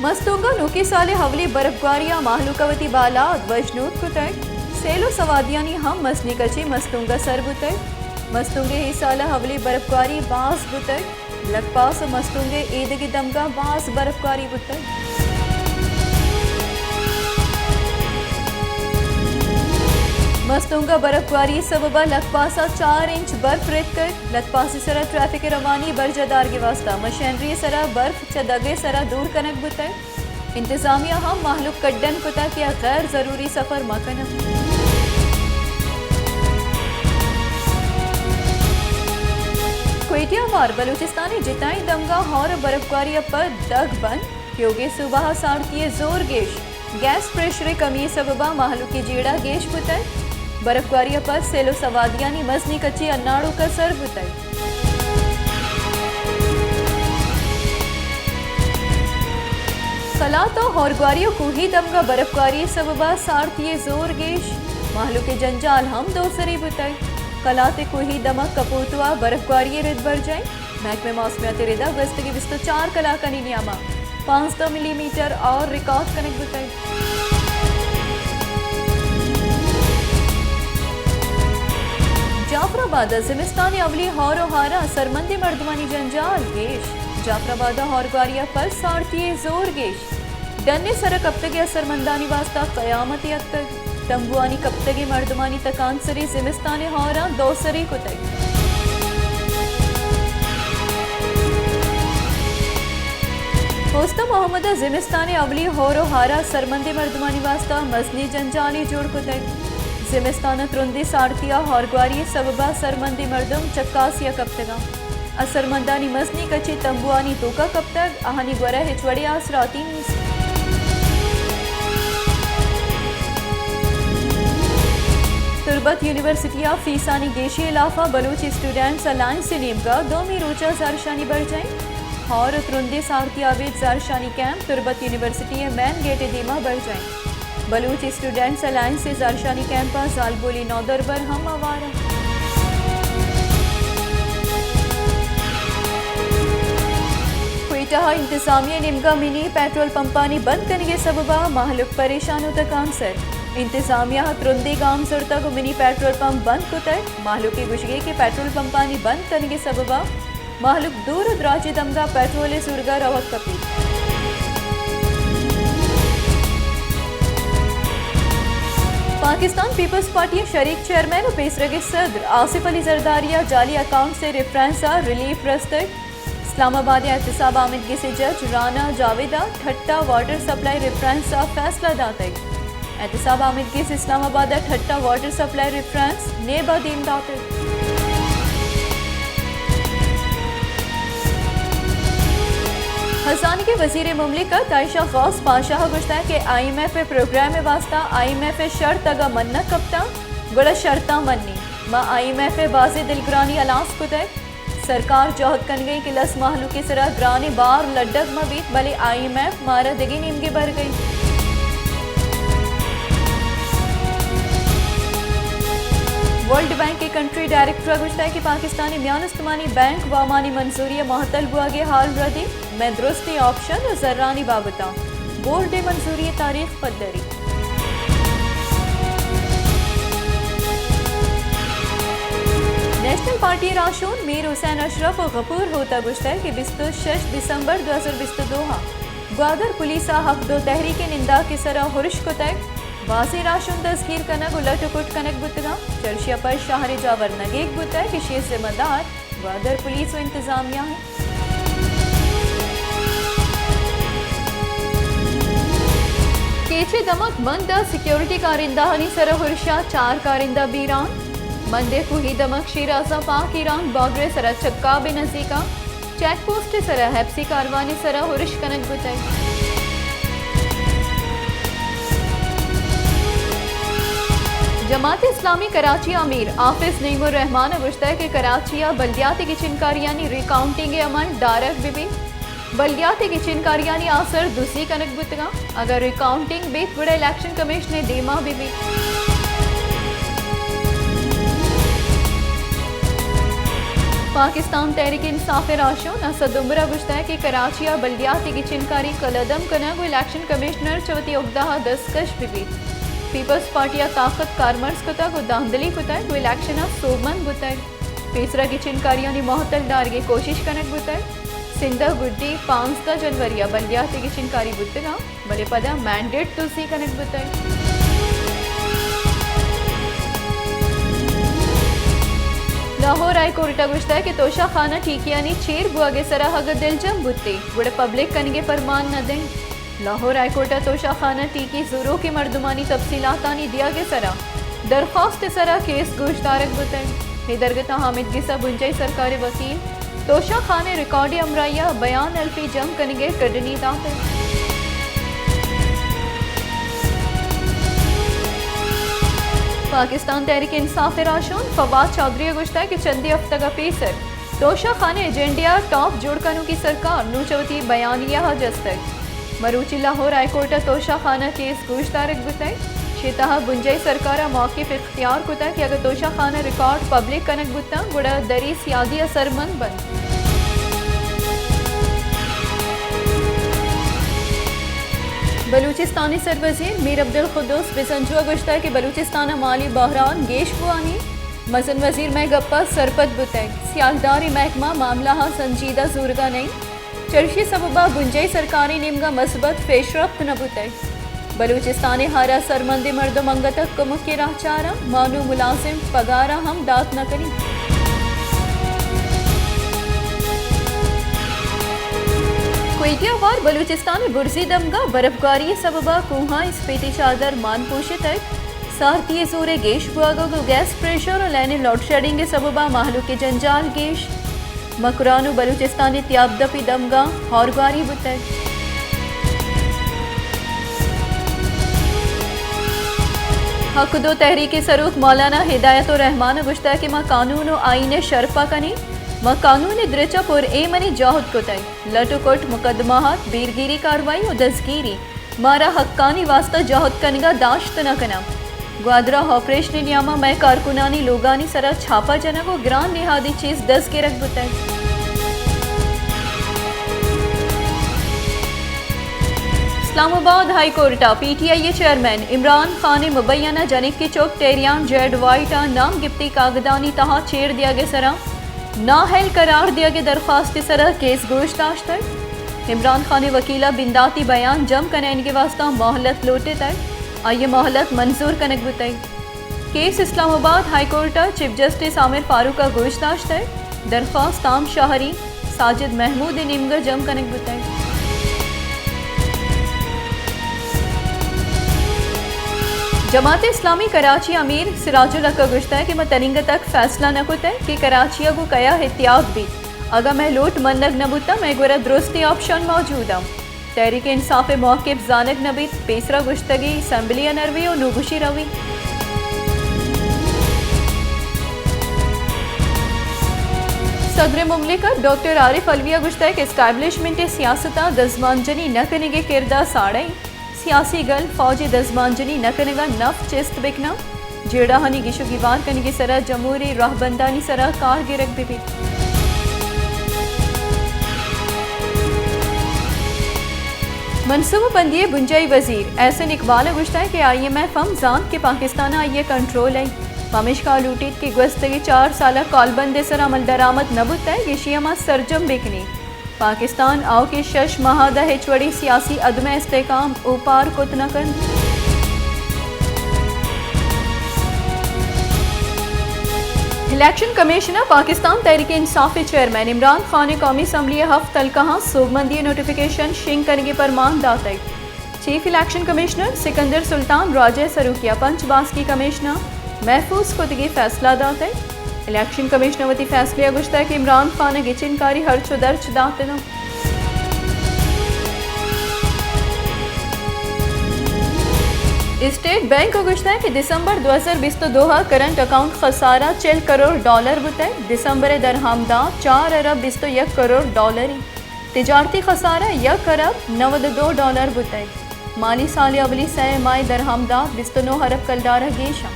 मस्तुंगा नुकी साले हवली बर्फगारिया माहलुकवती बाला वजनूत कुतय सेलो सवादियानी हम मसनी कची मस्तुंगा सर बुतय मस्तुंगे ही साला हवली बर्फगारी बास बुतय लकपास मस्तुंगे ईद की दमगा बास बर्फगारी बुतय मस्तुंगा बर्फबारी सबबा लकपासा 4 इंच बर्फ रेत कर लकपासी सरा ट्रैफिक रवानी बरजदार के वास्ता मशीनरी सरा बर्फ चदगे सरा दूर कनक बुतय इंतजामिया हम माहलुक कड्डन कुता किया गैर जरूरी सफर मकन क्वेटिया मार बलूचिस्तानी जिताई दमगा और बर्फबारी पर दग बंद योगे सुबह साड़ती जोर गेश गैस प्रेशर कमी सबबा माहलुक की जीड़ा गेश बुतय बर्फबारी पर सेलो सवादियानी मजनी कच्ची अन्नाड़ू का सर बुतई कला तो हौरग्वारियों को ही दमगा बर्फबारी सबबा साड़ती जोर गेश माहलू के जंजाल हम दोसरी बुतई कला ते को ही दमक कपूतवा बर्फबारी रिद बढ़ जाए महकमे मौसमियात रिदा गस्त की विस्तो 4 कला का नियामा 500 मिलीमीटर और रिकॉर्ड कनक बुतई जाफराबाद जिमिस्तानी अवली हौर हारा सरमंदी मर्दमानी जंजाल गेश जाफराबादा हौरग्वारिया पर साड़ती जोर गेश डन्ने सर कप्तगे असरमंदानी वास्ता कयामती अक्तर तंबुआनी कप्तगे मर्दमानी तकांसरी जिमिस्तानी हौरा दोसरी कुतई होस्ता मोहम्मद जिमिस्तानी अवली हौरो हारा सरमंदी मर्दमानी वास्ता मजनी जंजाली जोड़ कुतई जिमिस्तान त्रुंदी साड़तिया हौरग्वारी सबबा सरमंदी मर्दम चक्कासिया कप्तगा असरमंदानी मजनी कची तंबुआनी तोका कप्तग आहानी ग्वरा हिचवड़ी आसराती नीस तुर्बत यूनिवर्सिटिया फीसानी गेशी इलाफा बलूची स्टूडेंट्स अलायंस से नीमगा 2 रोचा जारशानी बढ़ जाए और त्रुंदी साड़तिया वेद जारशानी camp Turbat university main gate दीमा बढ़ जाए बलूची स्टूडेंट्स अलायंस से जारशानी कैंपा जालबोली नौदरबर हम आवारा क्वेटा इंतजामिया निमगा मिनी पेट्रोल पंपानी बंद करने सबबा माहलुक परेशान होता कांसर इंतजामिया त्रुंदी गांव सुरता को मिनी पेट्रोल पंप बंद कुतय माहलुक की गुशगे के पेट्रोल पंपानी बंद करने सबबा माहलुक दूर द्राजी दमगा पेट्रोल सुरगा रवक कपी पाकिस्तान पीपल्स पार्टी शरीक चेयरमैन और पेसरगे सदर आसिफ अली जरदारिया जाली अकाउंट से रेफरेंसा रिलीफ रस्ते इस्लामाबाद एहतसाब आमिदगी से जज राना जावेदा ठट्टा वाटर सप्लाई रेफरेंसा फैसला दाते एहतसाब आमिदगी से इस्लामाबाद ठट्टा वाटर सप्लाई रेफरेंस नेबा दीम दाते हसानी के वजीर मुमलिकत आयशा गौस पाशाह गुश्ता के IMF प्रोग्राम वास्ता IMF शर्त अगा मन्ना कप्ता गुड़ा शर्ता मन्नी माँ IMF बाजी दिलग्रानी अलास कुतय सरकार जोहद कन गई कि लस माहलू के सरा ग्रानी बार लड्डक मबीत भले IMF मारा दिगी नीमगे भर गई वर्ल्ड बैंक के कंट्री डायरेक्टर गुश्ता कि पाकिस्तानी म्यानुस्तमानी बैंक वामानी मंजूरी महतल बुआगे हाल रदी में दुरुस्ती ऑप्शन और जर्रानी बाबता बोर्ड मंजूरी तारीख पद्दरी नेशनल पार्टी राशून मीर हुसैन अशरफ और गफूर होता गुश्ता कि 26 दिसंबर 2022 ग्वादर पुलिसा हक दो तहरीक निंदा के सरा हुर्श को तय बाजी राशुन तस्कीर कनक उलट कुट कनक बुतगा चर्शिया पर शाहरी जावर नगेक बुतय कि शेष जिम्मेदार ग्वादर पुलिस व इंतजामिया है केचे दमक मंद सिक्योरिटी कारिंदा हनी सर हुर्शा 4 कारिंदा बीरान मंदे कुही दमक शीराजा पाक ईरान बॉर्डर सर चक्का बेनजीका चेक पोस्ट सर हैप्सी कारवानी सर हुर्श कनक बुतय जमात इस्लामी कराची अमीर आफिस नईमुर रहमान गुश्ता के कराचिया बल्दियाती की चिनकारियानी रिकाउंटिंग अमल डारक बिबी बल्दियाती की चिनकारियानी आसर दूसरी कनक बुतगा अगर रिकाउंटिंग बेत बड़ा इलेक्शन कमीशन देमा बिबी पाकिस्तान तहरीक इंसाफ राशो असद उमरा गुश्ता है कि कराचिया बल्दियाती की चिनकारी कलदम कना को इलेक्शन कमिश्नर चवती उगदाहा दस्तकश भी पीपल्स पार्टिया ताकत कारमर्स कुता को दांदली कुता है को इलेक्शन सोमन बुता है तीसरा की चिनकारियों ने मोहतल डार की कोशिश कनक बुता है सिंधा गुड्डी 5 जनवरी बल्दियाती की चिनकारी बुतगा भले पदा मैंडेट तुलसी कनक बुता है लाहौर हाई कोर्ट गुश्ता है कि तोशा खाना ठीकियानी चेर बुआगे सरा हग दिलजम बुत्ते बुढ़े पब्लिक कनगे फरमान न दें लाहौर हाई कोर्ट तोशा खाना टीकी जोरों की मर्दुमानी तफसीलातानी दिया गे सरा दरख्वास्त सरा केस गोश्तारक बुते हिदरगता हामिद गिसा बुंजई सरकारी वकील तोशा खाने रिकॉर्डी अमराइया बयान अल्फी जम कनगे कड़नी दाते पाकिस्तान तहरीक इंसाफ राशोन फवाद चौधरी गुश्ता है कि चंदी हफ्ता का पेसर तोशा खाने एजेंडिया टॉप जोड़कनों की सरकार नूचवती बयानिया हजस्तक मरूची लाहौर हाईकोर्ट तोशा खाना केस गोश्तारक बुताई शेताहा बुंजई सरकारा मौक़िफ़ इख्तियार कुता कि अगर तोशा खाना रिकॉर्ड पब्लिक कनक बुता गुड़ा दरी सियादी असरमंद बंद बलूचिस्तानी सरवजीर मीर अब्दुल खुद्दूस बिसंजुआ गुश्ता कि बलूचिस्तान माली बहरान गेश बुआनी मसन वजीर में गप्पा सरपत बुतैग सियालदारी महकमा मामला संजीदा जूरगा नहीं चर्शी सबबा बुंजई सरकारी निमगा मस्बत पेशरफ्त न बुतैग बलूचिस्तानी हारा सरमंदी मर्दम अंगतक कमुक के राहचारा मानू मुलाजिम पगारा हम दात न करी क्वेटिया वार बलूचिस्तान बुर्जी दमगा बर्फबारी सबबा कुहा स्पीति चादर मान पोशित है सारती जोरे गेश बुआगो को गैस प्रेशर और लाइन लोड शेडिंग के सबबा माहलू के जंजाल गेश मकरानु बलूचिस्तानी त्याबदपी दमगा हौरगारी बुतै हक दो तहरीक सरूख मौलाना हिदायत रहमान गुश्ता कि माँ कानून आईन शरफा कनी माँ कानून द्रिचापुर ए मनी जाहद कोतई लटुकोट मुकदमात बीरगिरी कार्रवाई और दसगिरी मारा हक्कानी वास्ता जाहद कनगा दाश्त न कना ग्वादरा ऑपरेशन नियामा मैं कारकुनानी लोगानी सरा छापा जना को ग्रान निहादी चीज 10 के रख बुताई Islamabad high court PTI chairman Imran Khan मुबैना जनिक की चौक टेरियान जेड वाइटा नाम गिफ्ती कागदानी तहा छेड़ दिया गया सरा नाहल करार दिया गया दरख्वास्त सरा केस गोश्ताश तक इमरान खान वकीला बिंदाती बयान जम कनैन के वास्ता मोहलत लोटे तक आइए मोहलत मंजूर कनक बुतई case Islamabad high court chief justice Aamir Farooq का गोश्ताश तक दरख्वास्त आम शाहरी साजिद महमूद निमगर जम कनक बुतई जमात इस्लामी कराची अमीर सिराजुल हक का गुश्ता है कि मैं तनिंग तक फैसला न कुत है कि कराचिया को कया एहतियात भी अगर मैं लोट मनग न बुता मैं गुरा दुरुस्ती ऑप्शन मौजूद हूँ तहरीक इंसाफ मौक़िफ़ जानक नबी पेसरा गुश्तगी असम्बली नरवी और नूगुशी रवी सदर मुमलिकत डॉक्टर आरिफ अलविया गुश्ता है कि इस्टेब्लिशमेंट सियासता दजमानजनी न करने के किरदार साड़ाई सियासी गल फौजी दजमानजनी न कनेगा नफ चिस्त बिकना जेड़ा हनी गिशु गिवार कने की सरा जमहूरी राहबंदानी सरा कार गिरक भी मनसूबा बंदी बुंजई वजीर ऐसे इकबाल गुश्ता है कि IMF हम जान के पाकिस्तान आइए कंट्रोल है मामिश का लूटीत की गुस्तगी 4 साल कॉलबंदे सर अमल दरामद नबुत है गिशियामा सरजम बिकनी पाकिस्तान आओ के शश महादा हिचवड़ी सियासी अदम इस्तेकाम उपार कुतनकन election commissioner Pakistan Tehreek Insaf chairman Imran Khan कौमी असम्बली हफ्त तलकहा सोगमंदी नोटिफिकेशन शिंग करने पर मान दाते chief election commissioner Sikandar Sultan राजे सरूकिया पंचबास की कमिश्नर महफूज खुदगी फैसला दाते इलेक्शन कमिश्नर वती फैसले गुश्ता है कि इमरान खान गिचिनकारी हर्च दर्च दातना स्टेट बैंक गुश्ता है कि दिसंबर 2022 करंट अकाउंट खसारा $4 करोड़ बुतै दिसंबर दरहामदा $4 अरब 21 करोड़ तिजारती खसारा $1 अरब 92 बुतै माली साल अवली सह माह दरहामदा 29 अरब कलडारा गेशा